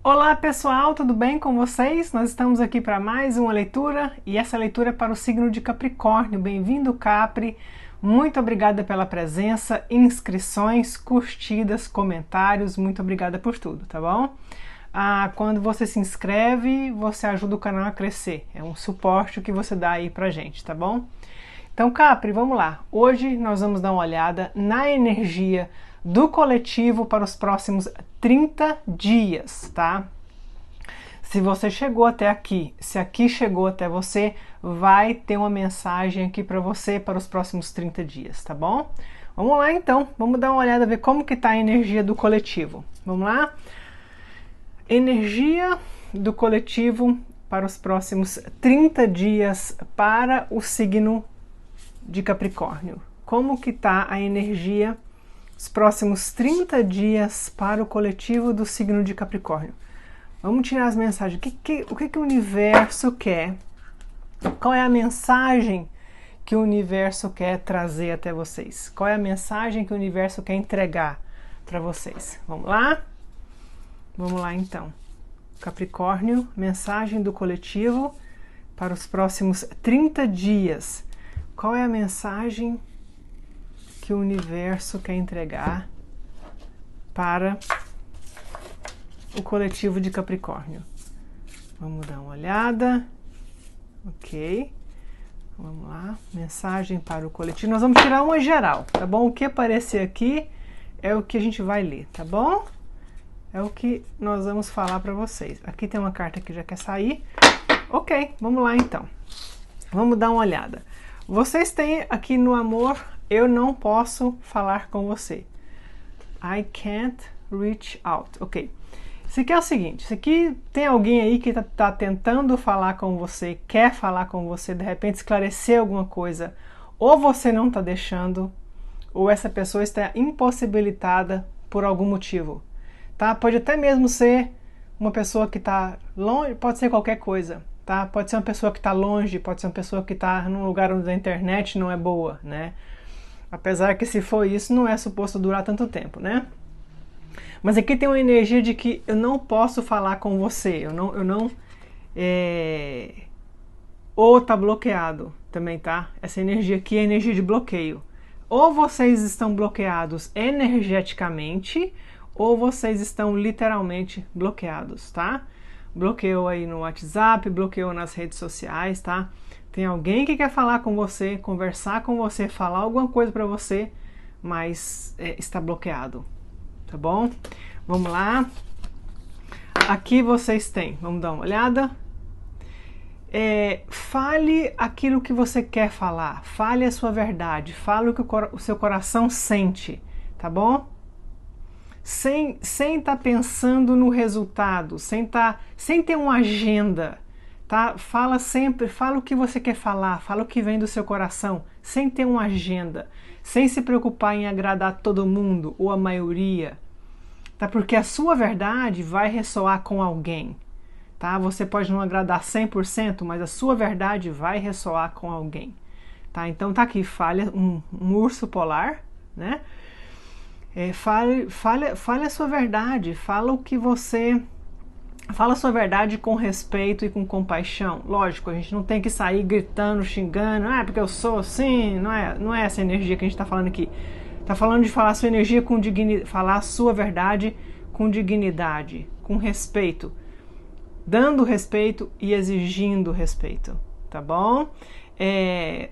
Olá pessoal, tudo bem com vocês? Nós estamos aqui para mais uma leitura e essa leitura é para o signo de Capricórnio. Bem-vindo, Capri! Muito obrigada pela presença, inscrições, curtidas, comentários, muito obrigada por tudo, tá bom? Quando você se inscreve, você ajuda o canal a crescer, é um suporte que você dá aí pra gente, tá bom? Então, Capri, vamos lá. Hoje nós vamos dar uma olhada na energia do coletivo para os próximos 30 dias, tá? Se você chegou até aqui, se aqui chegou até você, vai ter uma mensagem aqui para você para os próximos 30 dias, tá bom? Vamos lá então, vamos dar uma olhada, ver como que tá a energia do coletivo. Vamos lá? Energia do coletivo para os próximos 30 dias para o signo de Capricórnio. Como que tá a energia os próximos 30 dias para o coletivo do signo de Capricórnio? Vamos tirar as mensagens. O que o universo quer? Qual é a mensagem que o universo quer trazer até vocês? Qual é a mensagem que o universo quer entregar para vocês? Vamos lá? Vamos lá então. Capricórnio, mensagem do coletivo para os próximos 30 dias. Qual é a mensagem que o universo quer entregar para o coletivo de Capricórnio? Vamos dar uma olhada. Ok. Vamos lá. Mensagem para o coletivo. Nós vamos tirar uma geral, tá bom? O que aparecer aqui é o que a gente vai ler, tá bom? É o que nós vamos falar para vocês. Aqui tem uma carta que já quer sair. Ok, vamos lá então. Vamos dar uma olhada. Vocês têm aqui no amor, eu não posso falar com você. I can't reach out. Ok. Isso aqui é o seguinte, isso aqui tem alguém aí que tá tentando falar com você, quer falar com você, de repente esclarecer alguma coisa, ou você não tá deixando, ou essa pessoa está impossibilitada por algum motivo, tá? Pode até mesmo ser uma pessoa que tá longe, pode ser qualquer coisa, tá? Pode ser uma pessoa que tá longe, pode ser uma pessoa que tá num lugar onde a internet não é boa, né? Apesar que se for isso, não é suposto durar tanto tempo, né? Mas aqui tem uma energia de que eu não posso falar com você, ou tá bloqueado também, tá? Essa energia aqui é energia de bloqueio. Ou vocês estão bloqueados energeticamente, ou vocês estão literalmente bloqueados, tá? Bloqueou aí no WhatsApp, bloqueou nas redes sociais, tá? Tem alguém que quer falar com você, conversar com você, falar alguma coisa para você, mas está bloqueado. Tá bom? Vamos lá. Aqui vocês têm, vamos dar uma olhada. Fale aquilo que você quer falar. Fale a sua verdade. Fale o que o seu coração sente. Tá bom? Sem estar pensando no resultado. Sem ter uma agenda. Tá? Fala sempre, fala o que você quer falar. Fala o que vem do seu coração. Sem ter uma agenda. Sem se preocupar em agradar todo mundo ou a maioria, tá? Porque a sua verdade vai ressoar com alguém, tá? Você pode não agradar 100%, mas a sua verdade vai ressoar com alguém, tá? Então tá aqui, fale um urso polar, né? Fale a sua verdade, fala o que você... Fala a sua verdade com respeito e com compaixão. Lógico, a gente não tem que sair gritando, xingando, porque eu sou assim, não é essa energia que a gente está falando aqui. Está falando de falar a sua energia com dignidade, falar a sua verdade com dignidade, com respeito, dando respeito e exigindo respeito, tá bom?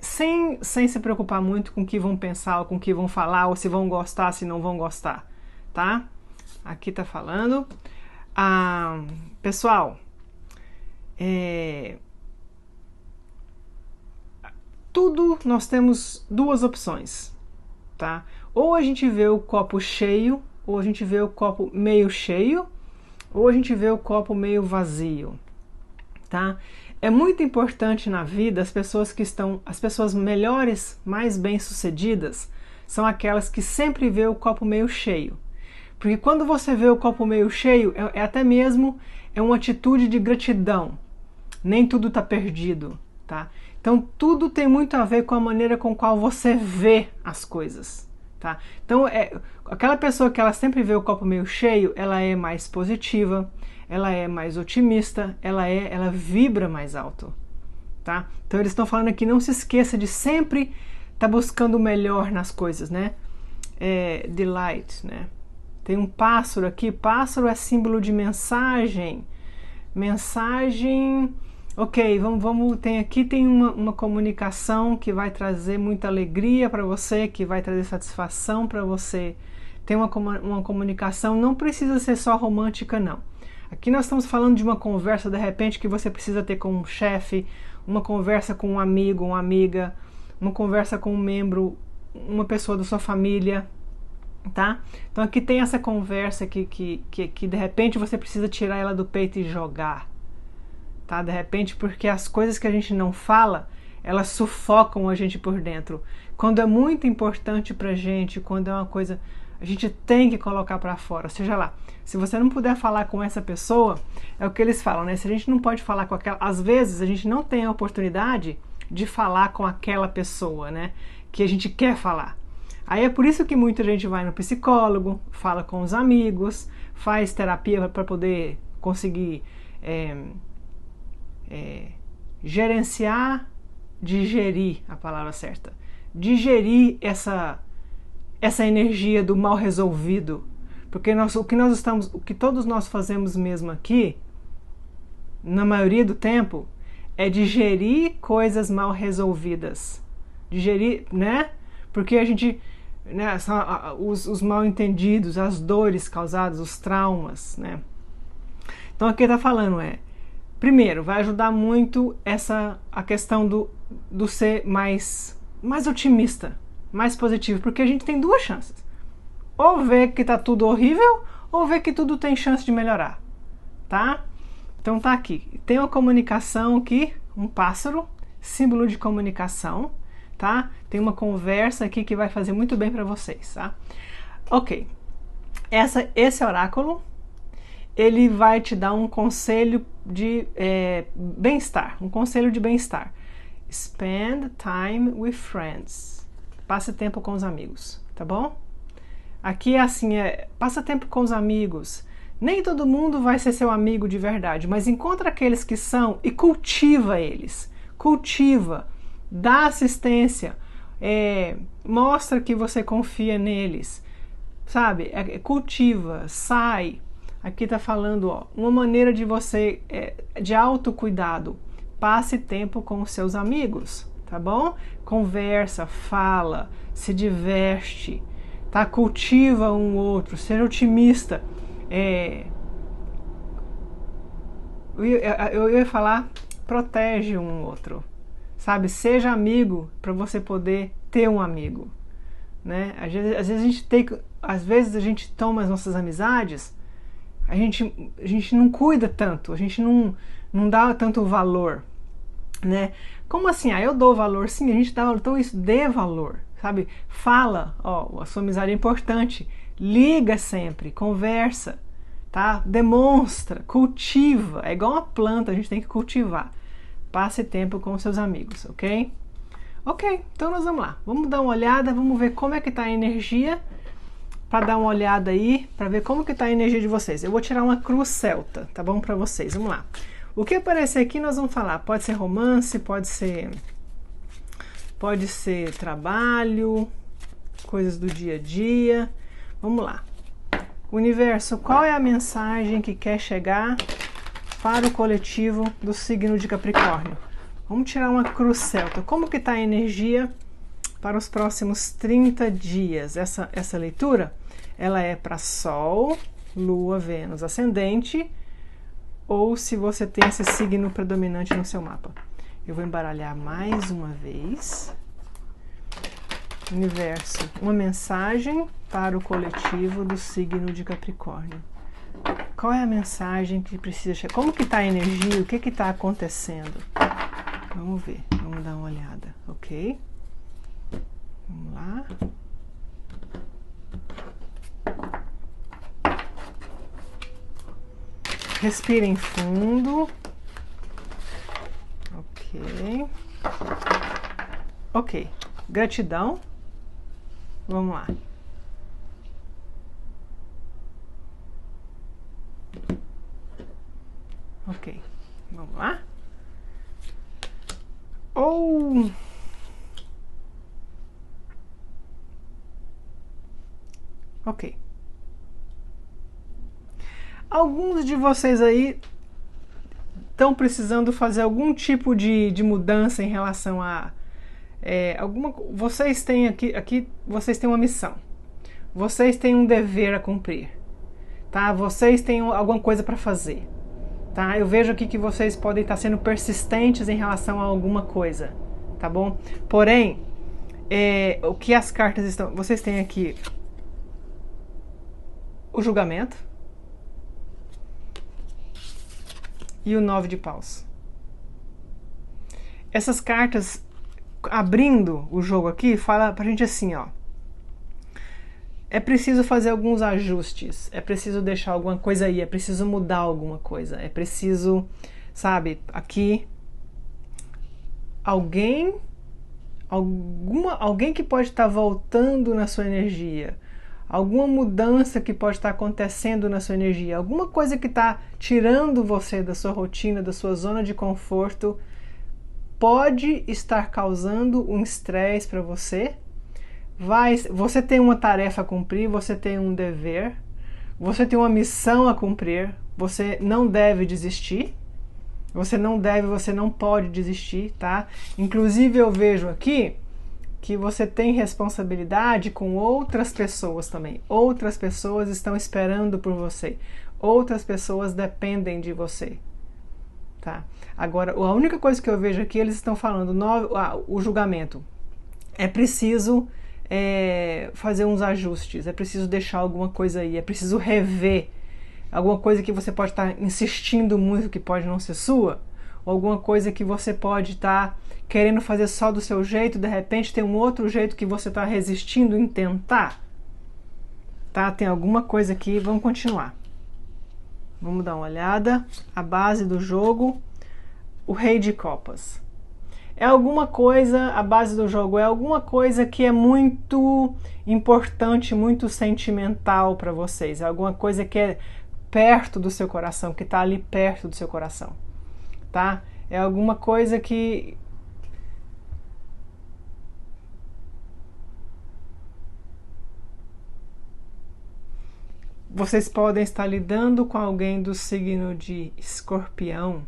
Sem se preocupar muito com o que vão pensar, ou com o que vão falar, ou se vão gostar, se não vão gostar, tá? Aqui tá falando... pessoal, tudo nós temos duas opções, tá? Ou a gente vê o copo cheio, ou a gente vê o copo meio cheio, ou a gente vê o copo meio vazio, tá? É muito importante na vida as pessoas melhores, mais bem-sucedidas, são aquelas que sempre vê o copo meio cheio. Porque quando você vê o copo meio cheio, até mesmo uma atitude de gratidão. Nem tudo está perdido, tá? Então tudo tem muito a ver com a maneira com qual você vê as coisas, tá? Então, aquela pessoa que ela sempre vê o copo meio cheio, ela é mais positiva, ela é mais otimista, ela vibra mais alto, tá? Então eles estão falando aqui, não se esqueça de sempre estar buscando o melhor nas coisas, né? Delight, né? Tem um pássaro aqui, pássaro é símbolo de mensagem, ok, tem uma comunicação que vai trazer muita alegria para você, que vai trazer satisfação para você, tem uma comunicação, não precisa ser só romântica não. Aqui nós estamos falando de uma conversa, de repente, que você precisa ter com um chefe, uma conversa com um amigo, uma amiga, uma conversa com um membro, uma pessoa da sua família, tá? Então aqui tem essa conversa que de repente você precisa tirar ela do peito e jogar, tá? De repente, porque as coisas que a gente não fala, elas sufocam a gente por dentro. Quando é muito importante pra gente, quando é uma coisa, a gente tem que colocar pra fora, seja lá. Se você não puder falar com essa pessoa, é o que eles falam, né? Se a gente não pode falar com aquela, às vezes a gente não tem a oportunidade de falar com aquela pessoa, né? Que a gente quer falar. Aí é por isso que muita gente vai no psicólogo, fala com os amigos, faz terapia para poder conseguir digerir a palavra certa, digerir essa energia do mal resolvido, porque o que todos nós fazemos mesmo aqui, na maioria do tempo, é digerir coisas mal resolvidas, digerir, né? Porque a gente, né, os mal entendidos, as dores causadas, os traumas, né? Então aqui tá falando primeiro, vai ajudar muito a questão do ser mais otimista, mais positivo, porque a gente tem duas chances. Ou ver que tá tudo horrível, ou ver que tudo tem chance de melhorar, tá? Então tá aqui. Tem uma comunicação aqui, um pássaro, símbolo de comunicação, tá? Tem uma conversa aqui que vai fazer muito bem para vocês, tá? Ok. Esse oráculo, ele vai te dar um conselho de bem-estar, um conselho de bem-estar. Spend time with friends. Passe tempo com os amigos, tá bom? Aqui é assim, passa tempo com os amigos. Nem todo mundo vai ser seu amigo de verdade, mas encontra aqueles que são e cultiva eles. Cultiva, dá assistência, mostra que você confia neles, sabe? Cultiva, sai. Aqui tá falando, ó, uma maneira de você, de autocuidado. Passe tempo com os seus amigos, tá bom? Conversa, fala, se diverte, tá? Cultiva um outro, seja otimista. Eu ia falar, protege um outro, sabe? Seja amigo para você poder ter um amigo, né? Às vezes a gente toma as nossas amizades, a gente não cuida tanto, a gente não dá tanto valor, né? Como assim? Eu dou valor, sim, a gente dá valor, então isso, dê valor, sabe? Fala, ó, a sua amizade é importante, liga sempre, conversa, tá? Demonstra, cultiva, é igual uma planta, a gente tem que cultivar. Passe tempo com seus amigos, ok? Ok, então nós vamos lá, vamos dar uma olhada, vamos ver como é que tá a energia, para dar uma olhada aí, para ver como que tá a energia de vocês. Eu vou tirar uma cruz celta, tá bom, para vocês, vamos lá. O que aparecer aqui nós vamos falar, pode ser romance, pode ser trabalho, coisas do dia a dia. Vamos lá. Universo, qual é a mensagem que quer chegar para o coletivo do signo de Capricórnio? Vamos tirar uma cruz celta. Como que está a energia para os próximos 30 dias? Essa leitura, ela é para Sol, Lua, Vênus, Ascendente, ou se você tem esse signo predominante no seu mapa. Eu vou embaralhar mais uma vez. Universo, uma mensagem para o coletivo do signo de Capricórnio. Qual é a mensagem que precisa chegar? Como que está a energia? O que está acontecendo? Vamos ver, vamos dar uma olhada, ok? Vamos lá. Respirem fundo. Ok. Ok. Gratidão. Vamos lá. Ok, vamos lá. Oh! Ok. Alguns de vocês aí estão precisando fazer algum tipo de mudança em relação a vocês têm aqui vocês têm uma missão, vocês têm um dever a cumprir, tá? Vocês têm alguma coisa para fazer, tá? Eu vejo aqui que vocês podem estar sendo persistentes em relação a alguma coisa, tá bom? Porém, o que as cartas estão, vocês têm aqui o julgamento e o 9 de paus. Essas cartas, abrindo o jogo aqui, fala pra gente assim, ó. É preciso fazer alguns ajustes, é preciso deixar alguma coisa aí, é preciso mudar alguma coisa, é preciso, sabe, aqui alguém que pode estar voltando na sua energia, alguma mudança que pode estar acontecendo na sua energia, alguma coisa que está tirando você da sua rotina, da sua zona de conforto, pode estar causando um estresse para você. Você tem uma tarefa a cumprir, você tem um dever, você tem uma missão a cumprir, você não deve desistir, você não pode desistir, tá? Inclusive eu vejo aqui que você tem responsabilidade com outras pessoas também. Outras pessoas estão esperando por você. Outras pessoas dependem de você, tá? Agora, a única coisa que eu vejo aqui, eles estão falando, o julgamento. É preciso fazer uns ajustes, é preciso deixar alguma coisa aí, é preciso rever alguma coisa que você pode estar insistindo muito que pode não ser sua, ou alguma coisa que você pode estar querendo fazer só do seu jeito, de repente tem um outro jeito que você está resistindo em tentar, tá? Tem alguma coisa aqui, vamos continuar. Vamos dar uma olhada. A base do jogo, o Rei de Copas. É alguma coisa, a base do jogo é alguma coisa que é muito importante, muito sentimental para vocês. É alguma coisa que é perto do seu coração, que está ali perto do seu coração, tá? É alguma coisa que vocês podem estar lidando com alguém do signo de Escorpião.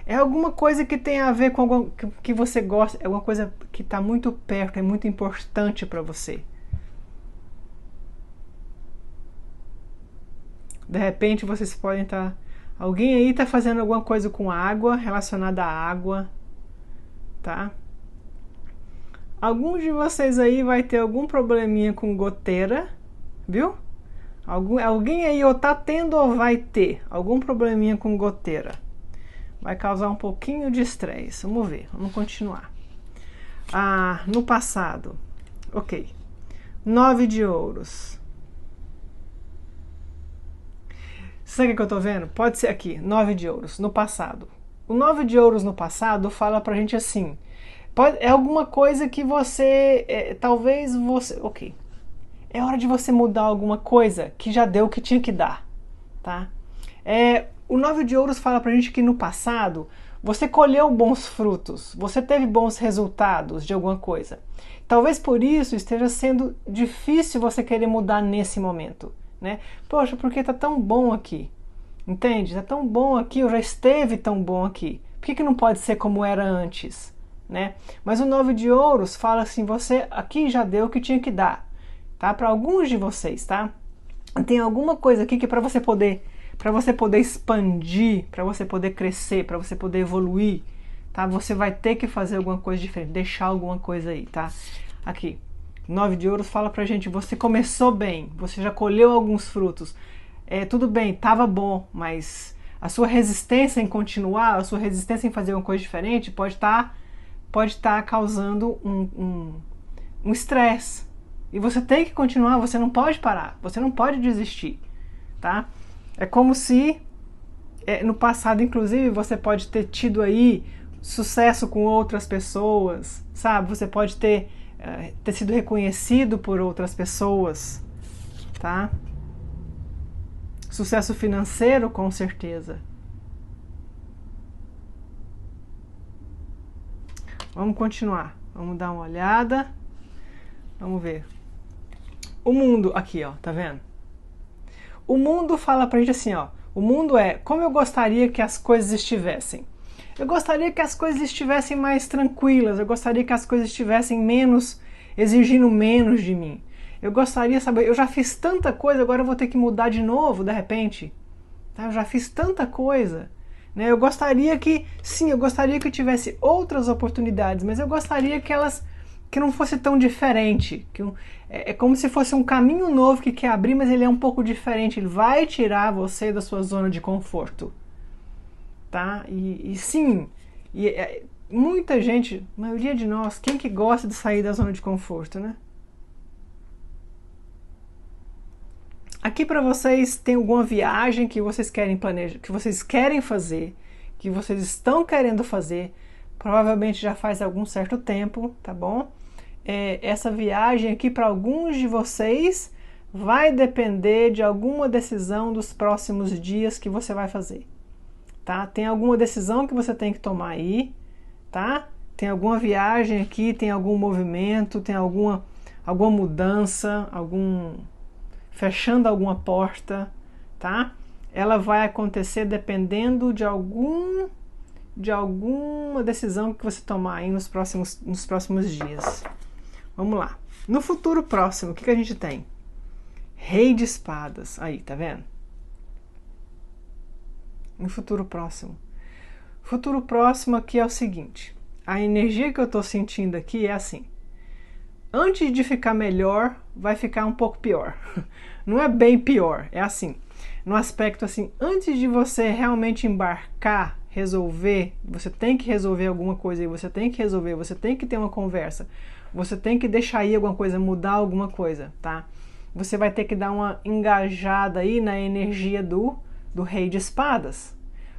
É alguma coisa que tem a ver com algo que você gosta, é alguma coisa que está muito perto, é muito importante para você. De repente vocês podem estar... Alguém aí está fazendo alguma coisa com água, relacionada à água, tá? Alguns de vocês aí vai ter algum probleminha com goteira, viu? Alguém aí ou tá tendo ou vai ter algum probleminha com goteira. Vai causar um pouquinho de estresse. Vamos ver, vamos continuar. No passado, ok. 9 de ouros. Sabe o que eu tô vendo? Pode ser aqui, 9 de ouros, no passado. O 9 de ouros no passado fala pra gente assim, é alguma coisa que você, talvez você, ok. É hora de você mudar alguma coisa que já deu o que tinha que dar, tá? O 9 de ouros fala pra gente que no passado você colheu bons frutos, você teve bons resultados de alguma coisa. Talvez por isso esteja sendo difícil você querer mudar nesse momento, né? Poxa, porque tá tão bom aqui, entende? Tá tão bom aqui, eu já esteve tão bom aqui. Por que não pode ser como era antes, né? Mas o 9 de ouros fala assim, você aqui já deu o que tinha que dar, tá? Para alguns de vocês, tá? Tem alguma coisa aqui que para você poder expandir, para você poder crescer, para você poder evoluir, tá? Você vai ter que fazer alguma coisa diferente, deixar alguma coisa aí, tá? Aqui, 9 de ouros fala pra gente, você começou bem, você já colheu alguns frutos, tudo bem, tava bom, mas a sua resistência em continuar, a sua resistência em fazer uma coisa diferente pode estar causando um estresse. E você tem que continuar, você não pode parar, você não pode desistir, tá? É como se, no passado, inclusive, você pode ter tido aí sucesso com outras pessoas, sabe? Você pode ter sido reconhecido por outras pessoas, tá? Sucesso financeiro, com certeza. Vamos continuar. Vamos dar uma olhada. Vamos ver. O mundo, aqui, ó, tá vendo? O mundo fala pra gente assim, ó. O mundo é como eu gostaria que as coisas estivessem. Eu gostaria que as coisas estivessem mais tranquilas. Eu gostaria que as coisas estivessem menos, exigindo menos de mim. Eu gostaria, sabe, eu já fiz tanta coisa, agora eu vou ter que mudar de novo, de repente. Tá? Eu já fiz tanta coisa. Né? Eu gostaria que, sim, eu gostaria que eu tivesse outras oportunidades, mas eu gostaria que não fosse tão diferente. É como se fosse um caminho novo que quer abrir, mas ele é um pouco diferente. Ele vai tirar você da sua zona de conforto. Tá? E sim, muita gente, a maioria de nós, quem que gosta de sair da zona de conforto, né? Aqui para vocês tem alguma viagem que vocês querem planejar, que vocês querem fazer, que vocês estão querendo fazer, provavelmente já faz algum certo tempo, tá bom? Essa viagem aqui para alguns de vocês vai depender de alguma decisão dos próximos dias que você vai fazer, tá? Tem alguma decisão que você tem que tomar aí, tá? Tem alguma viagem aqui, tem algum movimento, tem alguma mudança, fechando alguma porta, tá? Ela vai acontecer dependendo de alguma decisão que você tomar aí nos próximos dias. Vamos lá. No futuro próximo, o que a gente tem? Rei de espadas. Aí, tá vendo? No futuro próximo. Futuro próximo aqui é o seguinte. A energia que eu tô sentindo aqui é assim. Antes de ficar melhor, vai ficar um pouco pior. Não é bem pior, é assim. No aspecto assim, antes de você realmente embarcar, resolver, você tem que resolver alguma coisa aí, você tem que resolver, você tem que ter uma conversa, você tem que deixar aí alguma coisa, mudar alguma coisa, tá? Você vai ter que dar uma engajada aí na energia do Rei de Espadas.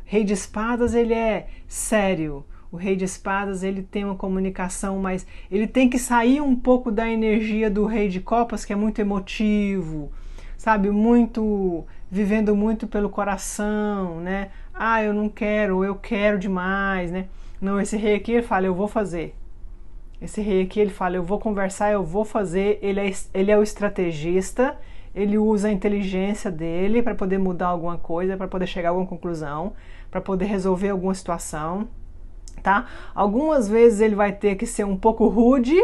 O Rei de Espadas, ele é sério. O Rei de Espadas, ele tem uma comunicação, mas ele tem que sair um pouco da energia do Rei de Copas, que é muito emotivo, sabe? Vivendo muito pelo coração, né? Ah, eu não quero, eu quero demais, né? Não, esse rei aqui, ele fala, eu vou fazer. Esse rei aqui, ele fala, eu vou conversar, eu vou fazer. Ele é o estrategista, ele usa a inteligência dele para poder mudar alguma coisa, para poder chegar a alguma conclusão, para poder resolver alguma situação. Tá? Algumas vezes ele vai ter que ser um pouco rude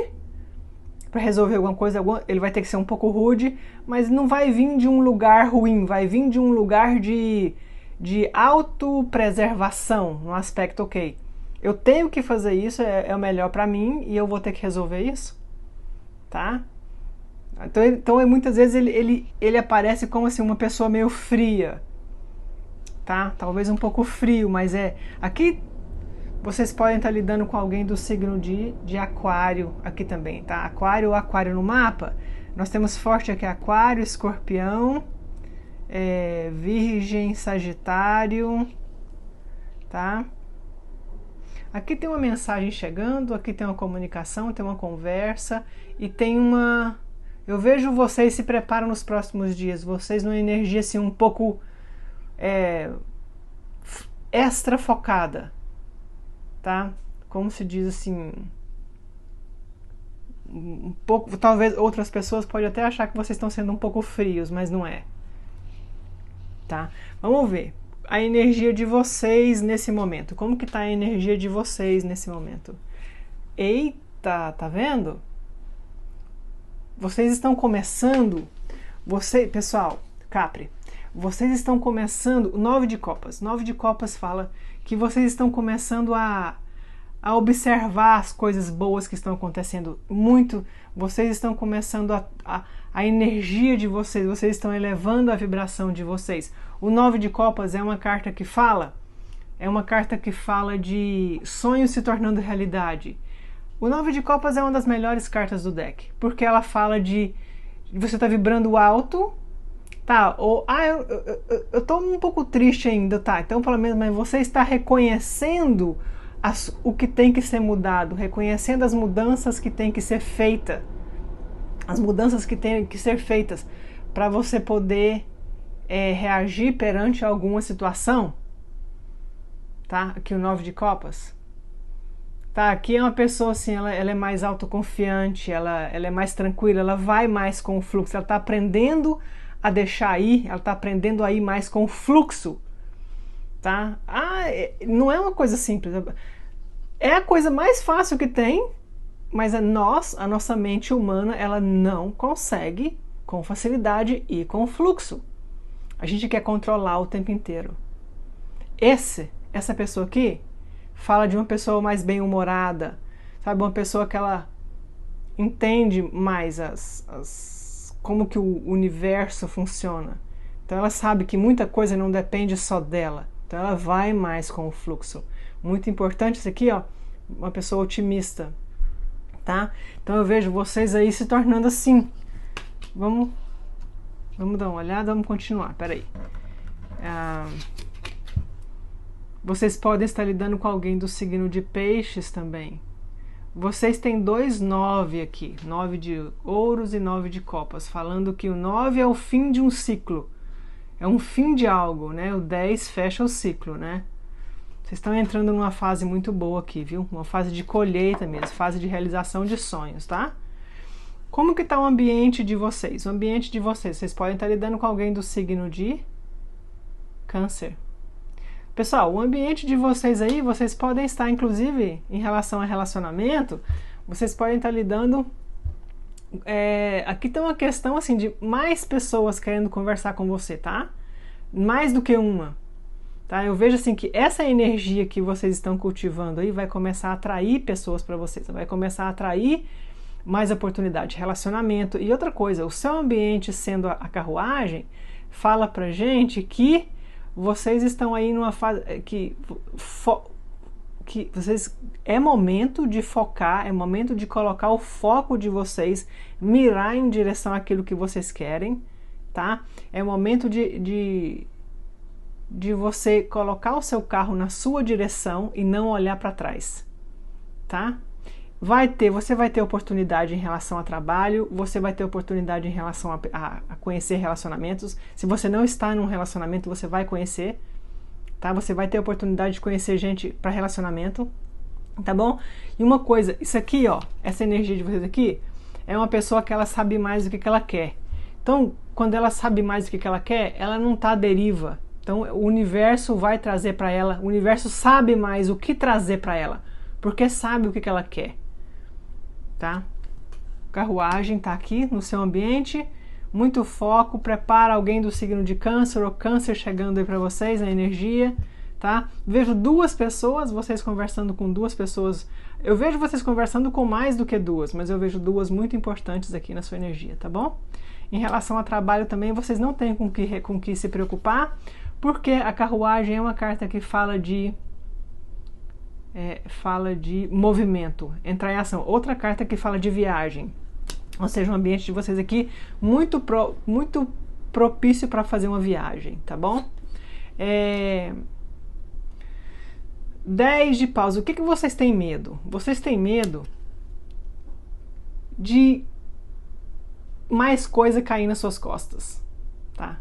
para resolver alguma coisa, ele vai ter que ser um pouco rude, mas não vai vir de um lugar ruim, vai vir de um lugar de autopreservação, no aspecto, ok, eu tenho que fazer isso, é o melhor para mim e eu vou ter que resolver isso, tá? Então muitas vezes ele aparece como assim, uma pessoa meio fria, tá? Talvez um pouco frio, mas aqui vocês podem estar lidando com alguém do signo de aquário aqui também, tá? Aquário no mapa, nós temos forte aqui aquário, escorpião, virgem, sagitário, tá? Aqui tem uma mensagem chegando, aqui tem uma comunicação, tem uma conversa e tem uma... Eu vejo vocês se preparam nos próximos dias, vocês numa energia assim um pouco extra focada, tá? Como se diz assim, um pouco, talvez outras pessoas podem até achar que vocês estão sendo um pouco frios, mas não é, tá? Vamos ver a energia de vocês nesse momento. Como que tá a energia de vocês nesse momento? Eita, tá vendo? Vocês estão começando, pessoal, Capri, vocês estão começando, o 9 de copas. 9 de copas fala que vocês estão começando a observar as coisas boas que estão acontecendo. Vocês estão começando a energia de vocês estão elevando a vibração de vocês. O 9 de copas é uma carta que fala de sonhos se tornando realidade. O 9 de copas é uma das melhores cartas do deck, porque ela fala de você tá vibrando alto, tá? Ou, eu tô um pouco triste ainda, tá? Então, pelo menos, mas você está reconhecendo o que tem que ser mudado, reconhecendo as mudanças que tem que ser feitas, as mudanças que tem que ser feitas para você poder reagir perante alguma situação, tá? Aqui o 9 de copas. Tá, aqui é uma pessoa assim, ela é mais autoconfiante, ela é mais tranquila, ela vai mais com o fluxo, ela tá aprendendo a deixar ir, ela tá aprendendo a ir mais com o fluxo, tá? Não é uma coisa simples, é a coisa mais fácil que tem, mas a nossa mente humana, ela não consegue com facilidade ir com o fluxo. A gente quer controlar o tempo inteiro. Essa pessoa aqui fala de uma pessoa mais bem-humorada, sabe? Uma pessoa que ela entende mais como que o universo funciona. Então ela sabe que muita coisa não depende só dela. Então ela vai mais com o fluxo. Muito importante isso aqui, ó, uma pessoa otimista, tá? Então eu vejo vocês aí se tornando assim. Vamos dar uma olhada, vamos continuar, peraí. Vocês podem estar lidando com alguém do signo de peixes também. Vocês têm 2 9 aqui, 9 de ouros e 9 de copas, falando que o 9 é o fim de um ciclo, é um fim de algo, né? O 10 fecha o ciclo, né? Vocês estão entrando numa fase muito boa aqui, viu? Uma fase de colheita mesmo, fase de realização de sonhos, tá? Como que tá o ambiente de vocês? O ambiente de vocês podem estar lidando com alguém do signo de Câncer. Pessoal, o ambiente de vocês aí, vocês podem estar, inclusive, em relação a relacionamento, vocês podem estar lidando... aqui tem uma questão, assim, de mais pessoas querendo conversar com você, tá? Mais do que uma, tá? Eu vejo, assim, que essa energia que vocês estão cultivando aí vai começar a atrair pessoas para vocês, vai começar a atrair mais oportunidade de relacionamento. E outra coisa, o seu ambiente sendo a carruagem, fala pra gente que vocês estão aí numa fase que vocês é momento de focar, é momento de colocar o foco de vocês, mirar em direção àquilo que vocês querem, tá? É momento de você colocar o seu carro na sua direção e não olhar para trás, tá? Você vai ter oportunidade em relação a trabalho, você vai ter oportunidade em relação a conhecer relacionamentos. Se você não está num relacionamento, você vai conhecer, tá? Você vai ter oportunidade de conhecer gente para relacionamento, tá bom? E uma coisa, isso aqui, ó, essa energia de vocês aqui, é uma pessoa que ela sabe mais do que ela quer. Então, quando ela sabe mais do que ela quer, ela não tá à deriva. Então, o universo vai trazer para ela, o universo sabe mais o que trazer para ela, porque sabe o que ela quer. Tá? Carruagem tá aqui no seu ambiente, muito foco, prepara alguém do signo de Câncer ou Câncer chegando aí para vocês, a energia, tá? Vejo 2 pessoas, vocês conversando com 2 pessoas, eu vejo vocês conversando com mais do que 2, mas eu vejo 2 muito importantes aqui na sua energia, tá bom? Em relação a trabalho também, vocês não têm com que se preocupar, porque a carruagem é uma carta que fala de movimento, entrar em ação. Outra carta que fala de viagem, ou seja, o ambiente de vocês aqui muito propício para fazer uma viagem, tá bom? 10 de paus. O que vocês têm medo? Vocês têm medo de mais coisa cair nas suas costas, tá?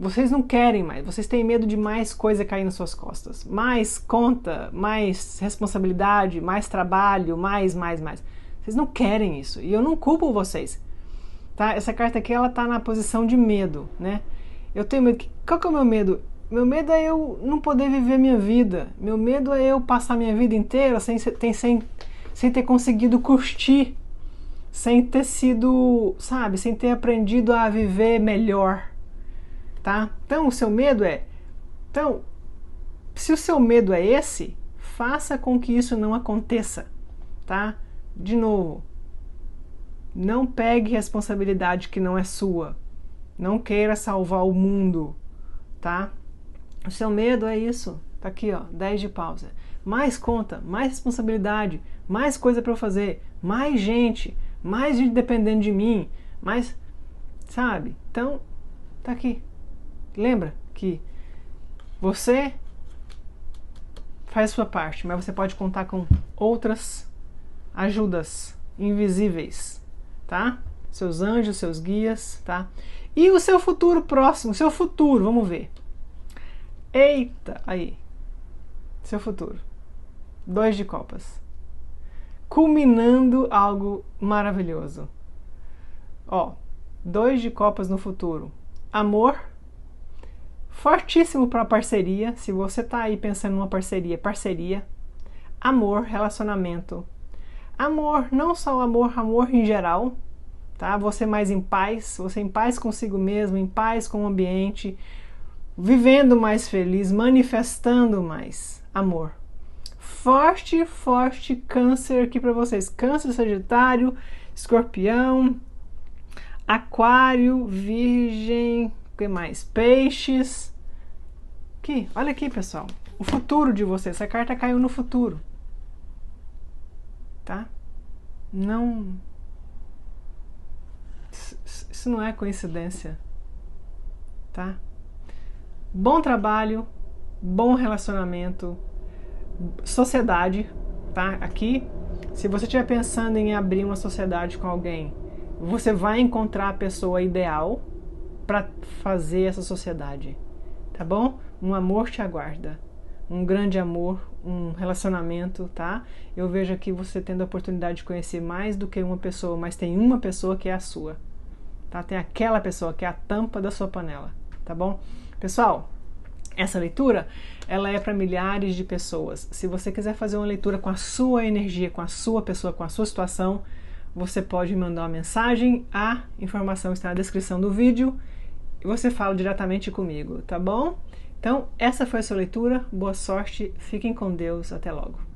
Vocês não querem mais, vocês têm medo de mais coisa cair nas suas costas. Mais conta, mais responsabilidade, mais trabalho, mais. Vocês não querem isso, e eu não culpo vocês, tá? Essa carta aqui, ela tá na posição de medo, né? Eu tenho medo. Qual que é o meu medo? Meu medo é eu não poder viver minha vida. Meu medo é eu passar minha vida inteira sem ter conseguido curtir, sem ter sido, sabe, sem ter aprendido a viver melhor. Tá? Então o seu medo se o seu medo é esse, faça com que isso não aconteça, tá? De novo, não pegue responsabilidade que não é sua, não queira salvar o mundo, tá? O seu medo é isso, tá aqui, ó, 10 de paus. Mais conta, mais responsabilidade, mais coisa para eu fazer, mais gente dependendo de mim, mais, sabe? Então, tá aqui. Lembra que você faz a sua parte, mas você pode contar com outras ajudas invisíveis, tá? Seus anjos, seus guias, tá? E o seu futuro próximo, seu futuro, vamos ver. Eita, aí. Seu futuro. 2 de copas. Culminando algo maravilhoso. Ó, 2 de copas no futuro. Amor. Fortíssimo para parceria. Se você tá aí pensando numa parceria, parceria. Amor, relacionamento. Amor, não só o amor, amor em geral. Tá? Você mais em paz, você em paz consigo mesmo, em paz com o ambiente, vivendo mais feliz, manifestando mais amor. Forte, forte Câncer aqui para vocês. Câncer, Sagitário, Escorpião, Aquário, Virgem, o que mais? Peixes. Aqui, olha aqui, pessoal. O futuro de vocês. Essa carta caiu no futuro. Tá? Não... Isso não é coincidência. Tá? Bom trabalho, bom relacionamento, sociedade, tá? Aqui, se você estiver pensando em abrir uma sociedade com alguém, você vai encontrar a pessoa ideal para fazer essa sociedade, tá bom? Um amor te aguarda, um grande amor, um relacionamento, tá? Eu vejo aqui você tendo a oportunidade de conhecer mais do que uma pessoa, mas tem uma pessoa que é a sua, tá? Tem aquela pessoa que é a tampa da sua panela, tá bom? Pessoal, essa leitura, ela é para milhares de pessoas. Se você quiser fazer uma leitura com a sua energia, com a sua pessoa, com a sua situação, você pode me mandar uma mensagem, a informação está na descrição do vídeo e você fala diretamente comigo, tá bom? Então, essa foi a sua leitura, boa sorte, fiquem com Deus, até logo.